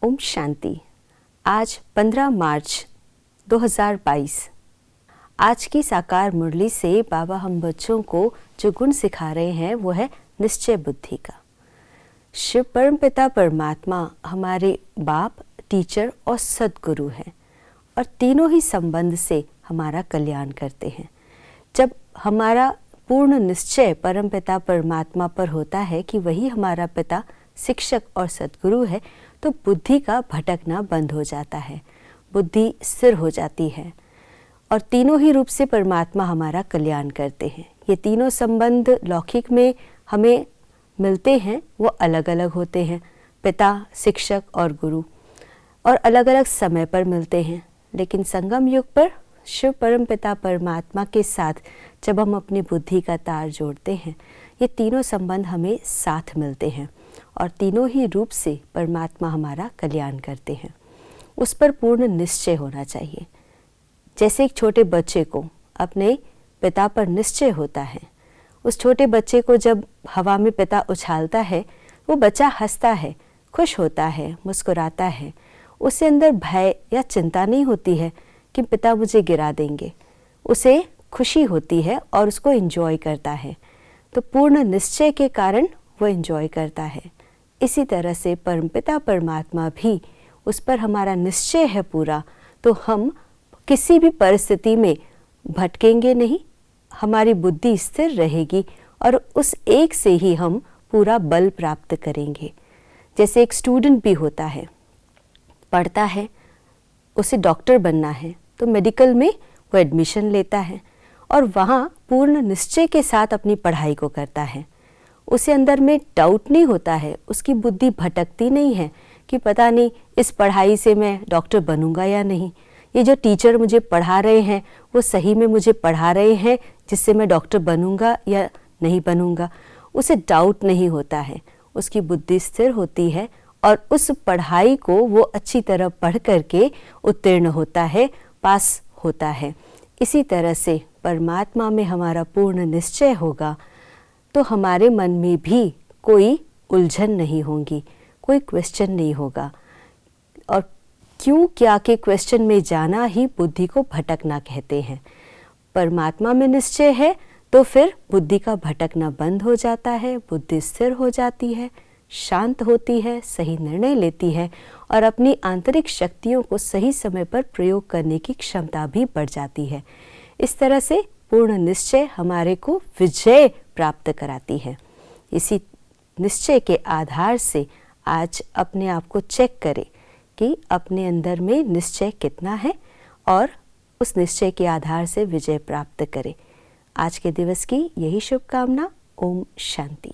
ओम शांति। आज 15 मार्च 2022। आज की साकार मुरली से बाबा हम बच्चों को जो गुण सिखा रहे हैं वो है निश्चय बुद्धि का। शिव परमपिता परमात्मा हमारे बाप, टीचर और सद्गुरु हैं और तीनों ही संबंध से हमारा कल्याण करते हैं। जब हमारा पूर्ण निश्चय परमपिता परमात्मा पर होता है कि वही हमारा पिता, शिक्षक और सद्गुरु है, तो बुद्धि का भटकना बंद हो जाता है, बुद्धि स्थिर हो जाती है और तीनों ही रूप से परमात्मा हमारा कल्याण करते हैं। ये तीनों संबंध लौकिक में हमें मिलते हैं, वो अलग अलग होते हैं, पिता, शिक्षक और गुरु, और अलग अलग समय पर मिलते हैं। लेकिन संगम युग पर शिव परमपिता परमात्मा के साथ जब हम अपनी बुद्धि का तार जोड़ते हैं, ये तीनों संबंध हमें साथ मिलते हैं और तीनों ही रूप से परमात्मा हमारा कल्याण करते हैं। उस पर पूर्ण निश्चय होना चाहिए। जैसे एक छोटे बच्चे को अपने पिता पर निश्चय होता है, उस छोटे बच्चे को जब हवा में पिता उछालता है, वो बच्चा हंसता है, खुश होता है, मुस्कुराता है। उससे अंदर भय या चिंता नहीं होती है कि पिता मुझे गिरा देंगे। उसे खुशी होती है और उसको एंजॉय करता है। तो पूर्ण निश्चय के कारण वो एंजॉय करता है। इसी तरह से परमपिता परमात्मा भी, उस पर हमारा निश्चय है पूरा, तो हम किसी भी परिस्थिति में भटकेंगे नहीं, हमारी बुद्धि स्थिर रहेगी और उस एक से ही हम पूरा बल प्राप्त करेंगे। जैसे एक स्टूडेंट भी होता है, पढ़ता है, उसे डॉक्टर बनना है, तो मेडिकल में वो एडमिशन लेता है और वहाँ पूर्ण निश्चय के साथ अपनी पढ़ाई को करता है। उसे अंदर में डाउट नहीं होता है, उसकी बुद्धि भटकती नहीं है कि पता नहीं इस पढ़ाई से मैं डॉक्टर बनूंगा या नहीं, ये जो टीचर मुझे पढ़ा रहे हैं वो सही में मुझे पढ़ा रहे हैं जिससे मैं डॉक्टर बनूंगा या नहीं बनूंगा। उसे डाउट नहीं होता है, उसकी बुद्धि स्थिर होती है और उस पढ़ाई को वो अच्छी तरह पढ़ करके उत्तीर्ण होता है, पास होता है। इसी तरह से परमात्मा में हमारा पूर्ण निश्चय होगा तो हमारे मन में भी कोई उलझन नहीं होगी, कोई क्वेश्चन नहीं होगा। और क्यों क्या के क्वेश्चन में जाना ही बुद्धि को भटकना कहते हैं। परमात्मा में निश्चय है तो फिर बुद्धि का भटकना बंद हो जाता है, बुद्धि स्थिर हो जाती है, शांत होती है, सही निर्णय लेती है और अपनी आंतरिक शक्तियों को सही समय पर प्रयोग करने की क्षमता भी बढ़ जाती है। इस तरह से पूर्ण निश्चय हमारे को विजय प्राप्त कराती है। इसी निश्चय के आधार से आज अपने आप को चेक करें कि अपने अंदर में निश्चय कितना है और उस निश्चय के आधार से विजय प्राप्त करें। आज के दिवस की यही शुभकामना। ओम शांति।